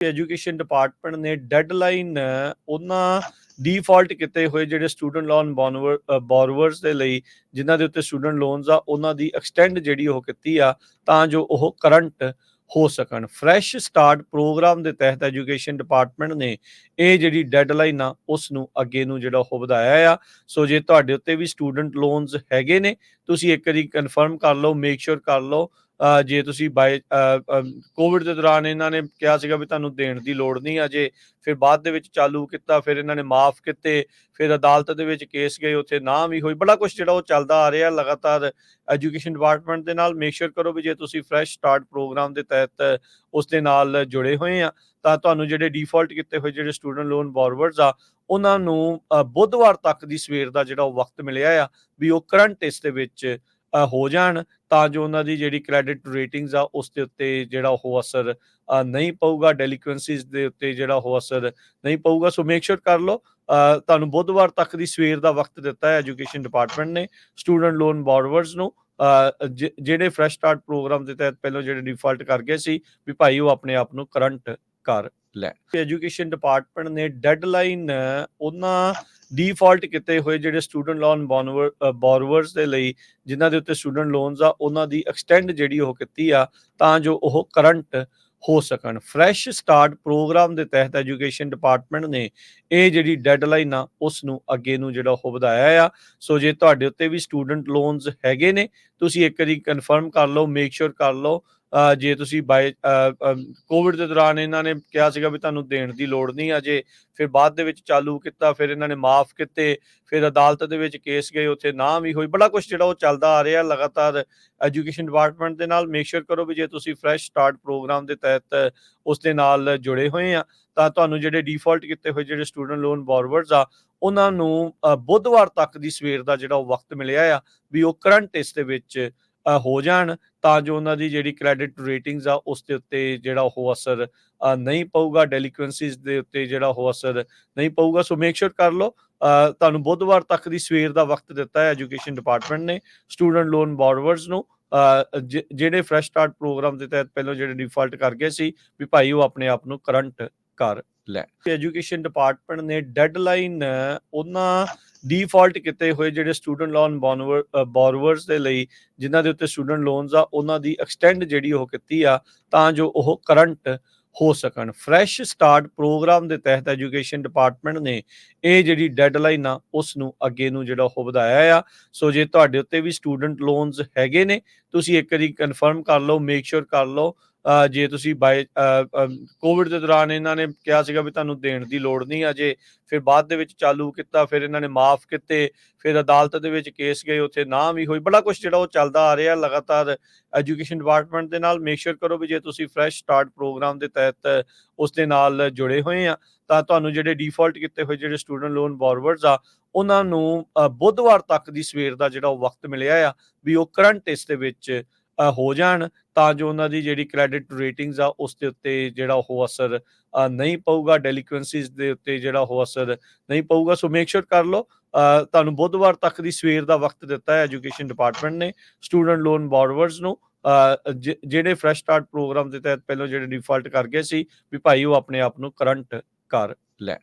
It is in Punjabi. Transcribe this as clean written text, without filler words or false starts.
ਐਜੂਕੇਸ਼ਨ ਡਿਪਾਰਟਮੈਂਟ ਨੇ ਡੈਡਲਾਈਨ ਉਹਨਾਂ ਡੀਫਾਲਟ ਕੀਤੇ ਹੋਏ ਜਿਹੜੇ ਸਟੂਡੈਂਟ ਲੋਨ ਬੋਰਵਰਸ ਦੇ ਲਈ ਜਿਨ੍ਹਾਂ ਦੇ ਉੱਤੇ ਸਟੂਡੈਂਟ ਲੋਨਸ ਆ ਉਹਨਾਂ ਦੀ ਐਕਸਟੈਂਡ ਜਿਹੜੀ ਉਹ ਕੀਤੀ ਆ ਤਾਂ ਜੋ ਉਹ ਕਰੰਟ ਹੋ ਸਕਣ। ਫਰੈਸ਼ ਸਟਾਰਟ ਪ੍ਰੋਗਰਾਮ ਦੇ ਤਹਿਤ ਐਜੂਕੇਸ਼ਨ ਡਿਪਾਰਟਮੈਂਟ ਨੇ ਇਹ ਜਿਹੜੀ ਡੈਡਲਾਈਨ ਆ ਉਸ ਨੂੰ ਅੱਗੇ ਨੂੰ ਜਿਹੜਾ ਉਹ ਵਧਾਇਆ ਆ। ਸੋ ਜੇ ਤੁਹਾਡੇ ਉੱਤੇ ਵੀ ਸਟੂਡੈਂਟ ਲੋਨਸ ਹੈਗੇ ਨੇ ਤੁਸੀਂ ਇੱਕ ਵਾਰੀ ਕਨਫਰਮ ਕਰ ਲਓ, ਮੇਕ ਸ਼ੋਰ ਕਰ ਲਓ। ਜੇ ਤੁਸੀਂ ਕੋਵਿਡ ਦੇ ਦੌਰਾਨ ਇਹਨਾਂ ਨੇ ਕਿਹਾ ਸੀਗਾ ਵੀ ਤੁਹਾਨੂੰ ਦੇਣ ਦੀ ਲੋੜ ਨਹੀਂ ਅਜੇ, ਫਿਰ ਬਾਅਦ ਦੇ ਵਿੱਚ ਚਾਲੂ ਕੀਤਾ, ਫਿਰ ਇਹਨਾਂ ਨੇ ਮਾਫ ਕੀਤੇ, ਫਿਰ ਅਦਾਲਤ ਦੇ ਵਿੱਚ ਕੇਸ ਗਏ, ਉੱਥੇ ਨਾ ਵੀ ਹੋਈ, ਬੜਾ ਕੁਝ ਜਿਹੜਾ ਉਹ ਚੱਲਦਾ ਆ ਰਿਹਾ ਲਗਾਤਾਰ ਐਜੂਕੇਸ਼ਨ ਡਿਪਾਰਟਮੈਂਟ ਦੇ ਨਾਲ। ਮੇਕ ਸ਼ੋਰ ਕਰੋ ਵੀ ਜੇ ਤੁਸੀਂ ਫਰੈਸ਼ ਸਟਾਰਟ ਪ੍ਰੋਗਰਾਮ ਦੇ ਤਹਿਤ ਉਸ ਦੇ ਨਾਲ ਜੁੜੇ ਹੋਏ ਆ ਤਾਂ ਤੁਹਾਨੂੰ ਜਿਹੜੇ ਡੀਫਾਲਟ ਕੀਤੇ ਹੋਏ ਜਿਹੜੇ ਸਟੂਡੈਂਟ ਲੋਨ ਬੋਰਵਰਸ ਆ ਉਹਨਾਂ ਨੂੰ ਬੁੱਧਵਾਰ ਤੱਕ ਦੀ ਸਵੇਰ ਦਾ ਜਿਹੜਾ ਉਹ ਵਕਤ ਮਿਲਿਆ ਆ ਵੀ ਉਹ ਕਰੰਟ ਇਸ ਦੇ ਵਿੱਚ ਹੋ ਜਾਣ ਤਾਂ ਜੋ ਉਹਨਾਂ ਦੀ ਜਿਹੜੀ ਕ੍ਰੈਡਿਟ ਰੇਟਿੰਗਸ ਆ ਉਸ ਦੇ ਉੱਤੇ ਜਿਹੜਾ ਉਹ ਅਸਰ ਨਹੀਂ ਪਊਗਾ, ਡੈਲੀਕੁਐਂਸੀਜ਼ ਦੇ ਉੱਤੇ ਜਿਹੜਾ ਉਹ ਅਸਰ ਨਹੀਂ ਪਊਗਾ। ਸੋ ਮੇਕ ਸ਼ੋਰ ਕਰ ਲਓ ਤੁਹਾਨੂੰ ਬੁੱਧਵਾਰ ਤੱਕ ਦੀ ਸਵੇਰ ਦਾ ਵਕਤ ਦਿੱਤਾ ਹੈ ਐਜੂਕੇਸ਼ਨ ਡਿਪਾਰਟਮੈਂਟ ਨੇ ਸਟੂਡੈਂਟ ਲੋਨ ਬੋਰਵਰਸ ਨੂੰ ਜਿਹੜੇ ਫਰੈਸ਼ ਸਟਾਰਟ ਪ੍ਰੋਗਰਾਮ ਦੇ ਤਹਿਤ ਪਹਿਲਾਂ ਜਿਹੜੇ ਡਿਫਾਲਟ ਕਰ ਗਏ ਸੀ ਵੀ ਭਾਈ ਉਹ ਆਪਣੇ ਆਪ ਨੂੰ ਕਰੰਟ ਕਰ ਲੈਣ। ਐਜੂਕੇਸ਼ਨ ਡਿਪਾਰਟਮੈਂਟ ਨੇ ਡੈਡਲਾਈਨ ਉਹਨਾਂ ਡੀਫਾਲਟ ਕੀਤੇ ਹੋਏ ਜਿਹੜੇ ਸਟੂਡੈਂਟ ਲੋਨ ਬੋਰਵਰਸ ਦੇ ਲਈ ਜਿਨ੍ਹਾਂ ਦੇ ਉੱਤੇ ਸਟੂਡੈਂਟ ਲੋਨਸ ਆ ਉਹਨਾਂ ਦੀ ਐਕਸਟੈਂਡ ਜਿਹੜੀ ਉਹ ਕੀਤੀ ਆ ਤਾਂ ਜੋ ਉਹ ਕਰੰਟ ਹੋ ਸਕਣ। ਫਰੈਸ਼ ਸਟਾਰਟ ਪ੍ਰੋਗਰਾਮ ਦੇ ਤਹਿਤ ਐਜੂਕੇਸ਼ਨ ਡਿਪਾਰਟਮੈਂਟ ਨੇ ਇਹ ਜਿਹੜੀ ਡੈਡਲਾਈਨ ਆ ਉਸ ਨੂੰ ਅੱਗੇ ਨੂੰ ਜਿਹੜਾ ਉਹ ਵਧਾਇਆ ਆ। ਸੋ ਜੇ ਤੁਹਾਡੇ ਉੱਤੇ ਵੀ ਸਟੂਡੈਂਟ ਲੋਨਸ ਹੈਗੇ ਨੇ ਤੁਸੀਂ ਇੱਕ ਵਾਰੀ ਕਨਫਰਮ ਕਰ ਲਓ, ਮੇਕ ਸ਼ੋਰ ਕਰ ਲਓ। ਜੇ ਤੁਸੀਂ ਕੋਵਿਡ ਦੇ ਦੌਰਾਨ ਇਹਨਾਂ ਨੇ ਕਿਹਾ ਸੀਗਾ ਵੀ ਤੁਹਾਨੂੰ ਦੇਣ ਦੀ ਲੋੜ ਨਹੀਂ ਅਜੇ, ਫਿਰ ਬਾਅਦ ਦੇ ਵਿੱਚ ਚਾਲੂ ਕੀਤਾ, ਫਿਰ ਇਹਨਾਂ ਨੇ ਮਾਫ ਕੀਤੇ, ਫਿਰ ਅਦਾਲਤ ਦੇ ਵਿੱਚ ਕੇਸ ਗਏ, ਉੱਥੇ ਨਾ ਵੀ ਹੋਈ, ਬੜਾ ਕੁਝ ਜਿਹੜਾ ਉਹ ਚੱਲਦਾ ਆ ਰਿਹਾ ਲਗਾਤਾਰ ਐਜੂਕੇਸ਼ਨ ਡਿਪਾਰਟਮੈਂਟ ਦੇ ਨਾਲ। ਮੇਕ ਸ਼ੋਰ ਕਰੋ ਵੀ ਜੇ ਤੁਸੀਂ ਫਰੈਸ਼ ਸਟਾਰਟ ਪ੍ਰੋਗਰਾਮ ਦੇ ਤਹਿਤ ਉਸ ਦੇ ਨਾਲ ਜੁੜੇ ਹੋਏ ਆ ਤਾਂ ਤੁਹਾਨੂੰ ਜਿਹੜੇ ਡੀਫਾਲਟ ਕੀਤੇ ਹੋਏ ਜਿਹੜੇ ਸਟੂਡੈਂਟ ਲੋਨ ਬੋਰਵਰਸ ਆ ਉਹਨਾਂ ਨੂੰ ਬੁੱਧਵਾਰ ਤੱਕ ਦੀ ਸਵੇਰ ਦਾ ਜਿਹੜਾ ਉਹ ਵਕਤ ਮਿਲਿਆ ਆ ਵੀ ਉਹ ਕਰੰਟ ਇਸ ਦੇ ਵਿੱਚ ਹੋ ਜਾਣ ਤਾਂ ਜੋ ਉਹਨਾਂ ਦੀ ਜਿਹੜੀ ਕ੍ਰੈਡਿਟ ਰੇਟਿੰਗਸ ਆ ਉਸ ਦੇ ਉੱਤੇ ਜਿਹੜਾ ਉਹ ਅਸਰ ਨਹੀਂ ਪਊਗਾ, ਡੈਲੀਕੁਐਂਸੀਜ਼ ਦੇ ਉੱਤੇ ਜਿਹੜਾ ਉਹ ਅਸਰ ਨਹੀਂ ਪਊਗਾ। ਸੋ ਮੇਕ ਸ਼ੋਰ ਕਰ ਲਓ ਤੁਹਾਨੂੰ ਬੁੱਧਵਾਰ ਤੱਕ ਦੀ ਸਵੇਰ ਦਾ ਵਕਤ ਦਿੱਤਾ ਹੈ ਐਜੂਕੇਸ਼ਨ ਡਿਪਾਰਟਮੈਂਟ ਨੇ ਸਟੂਡੈਂਟ ਲੋਨ ਬੋਰਵਰਸ ਨੂੰ ਜਿਹੜੇ ਫਰੈਸ਼ ਸਟਾਰਟ ਪ੍ਰੋਗਰਾਮ ਦੇ ਤਹਿਤ ਪਹਿਲਾਂ ਜਿਹੜੇ ਡਿਫਾਲਟ ਕਰ ਗਏ ਸੀ ਵੀ ਭਾਈ ਉਹ ਆਪਣੇ ਆਪ ਨੂੰ ਕਰੰਟ ਕਰ ਲੈਣ। ਐਜੂਕੇਸ਼ਨ ਡਿਪਾਰਟਮੈਂਟ ਨੇ ਡੈਡਲਾਈਨ ਉਹਨਾਂ ਡੀਫਾਲਟ ਕੀਤੇ ਹੋਏ ਜਿਹੜੇ ਸਟੂਡੈਂਟ ਲੋਨ ਬੋਰਵਰਸ ਦੇ ਲਈ ਜਿਨ੍ਹਾਂ ਦੇ ਉੱਤੇ ਸਟੂਡੈਂਟ ਲੋਨਸ ਆ ਉਹਨਾਂ ਦੀ ਐਕਸਟੈਂਡ ਜਿਹੜੀ ਉਹ ਕੀਤੀ ਆ ਤਾਂ ਜੋ ਉਹ ਕਰੰਟ ਹੋ ਸਕਣ। ਫਰੈਸ਼ ਸਟਾਰਟ ਪ੍ਰੋਗਰਾਮ ਦੇ ਤਹਿਤ ਐਜੂਕੇਸ਼ਨ ਡਿਪਾਰਟਮੈਂਟ ਨੇ ਇਹ ਜਿਹੜੀ ਡੈਡਲਾਈਨ ਆ ਉਸ ਨੂੰ ਅੱਗੇ ਨੂੰ ਜਿਹੜਾ ਉਹ ਵਧਾਇਆ ਆ। ਸੋ ਜੇ ਤੁਹਾਡੇ ਉੱਤੇ ਵੀ ਸਟੂਡੈਂਟ ਲੋਨਸ ਹੈਗੇ ਨੇ ਤੁਸੀਂ ਇੱਕ ਵਾਰੀ ਕਨਫਰਮ ਕਰ ਲਓ, ਮੇਕ ਸ਼ੋਰ ਕਰ ਲਓ। ਜੇ ਤੁਸੀਂ ਕੋਵਿਡ ਦੇ ਦੌਰਾਨ ਇਹਨਾਂ ਨੇ ਕਿਹਾ ਸੀਗਾ ਵੀ ਤੁਹਾਨੂੰ ਦੇਣ ਦੀ ਲੋੜ ਨਹੀਂ ਅਜੇ, ਫਿਰ ਬਾਅਦ ਦੇ ਵਿੱਚ ਚਾਲੂ ਕੀਤਾ, ਫਿਰ ਇਹਨਾਂ ਨੇ ਮਾਫ ਕੀਤੇ, ਫਿਰ ਅਦਾਲਤ ਦੇ ਵਿੱਚ ਕੇਸ ਗਏ, ਉੱਥੇ ਨਾ ਵੀ ਹੋਈ, ਬੜਾ ਕੁਝ ਜਿਹੜਾ ਉਹ ਚੱਲਦਾ ਆ ਰਿਹਾ ਲਗਾਤਾਰ ਐਜੂਕੇਸ਼ਨ ਡਿਪਾਰਟਮੈਂਟ ਦੇ ਨਾਲ। ਮੇਕ ਸ਼ੋਰ ਕਰੋ ਵੀ ਜੇ ਤੁਸੀਂ ਫਰੈਸ਼ ਸਟਾਰਟ ਪ੍ਰੋਗਰਾਮ ਦੇ ਤਹਿਤ ਉਸ ਦੇ ਨਾਲ ਜੁੜੇ ਹੋਏ ਆ ਤਾਂ ਤੁਹਾਨੂੰ ਜਿਹੜੇ ਡੀਫਾਲਟ ਕੀਤੇ ਹੋਏ ਜਿਹੜੇ ਸਟੂਡੈਂਟ ਲੋਨ ਬੋਰਵਰਸ ਆ ਉਹਨਾਂ ਨੂੰ ਬੁੱਧਵਾਰ ਤੱਕ ਦੀ ਸਵੇਰ ਦਾ ਜਿਹੜਾ ਉਹ ਵਕਤ ਮਿਲਿਆ ਆ ਵੀ ਉਹ ਕਰੰਟ ਇਸ ਦੇ ਵਿੱਚ ਹੋ ਜਾਣ ਤਾਂ ਜੋ ਉਹਨਾਂ ਦੀ ਜਿਹੜੀ ਕ੍ਰੈਡਿਟ ਰੇਟਿੰਗਸ ਆ ਉਸ ਦੇ ਉੱਤੇ ਜਿਹੜਾ ਉਹ ਅਸਰ ਨਹੀਂ ਪਊਗਾ, ਡੈਲੀਕੁਐਂਸੀਜ਼ ਦੇ ਉੱਤੇ ਜਿਹੜਾ ਉਹ ਅਸਰ ਨਹੀਂ ਪਊਗਾ। ਸੋ ਮੇਕ ਸ਼ੋਰ ਕਰ ਲਓ ਤੁਹਾਨੂੰ ਬੁੱਧਵਾਰ ਤੱਕ ਦੀ ਸਵੇਰ ਦਾ ਵਕਤ ਦਿੱਤਾ ਹੈ ਐਜੂਕੇਸ਼ਨ ਡਿਪਾਰਟਮੈਂਟ ਨੇ ਸਟੂਡੈਂਟ ਲੋਨ ਬੋਰਵਰਸ ਨੂੰ ਜਿਹੜੇ ਫਰੈਸ਼ ਸਟਾਰਟ ਪ੍ਰੋਗਰਾਮ ਦੇ ਤਹਿਤ ਪਹਿਲਾਂ ਜਿਹੜੇ ਡਿਫਾਲਟ ਕਰ ਗਏ ਸੀ ਵੀ ਭਾਈ ਉਹ ਆਪਣੇ ਆਪ ਨੂੰ ਕਰੰਟ ਕਰ ਲੈਣ।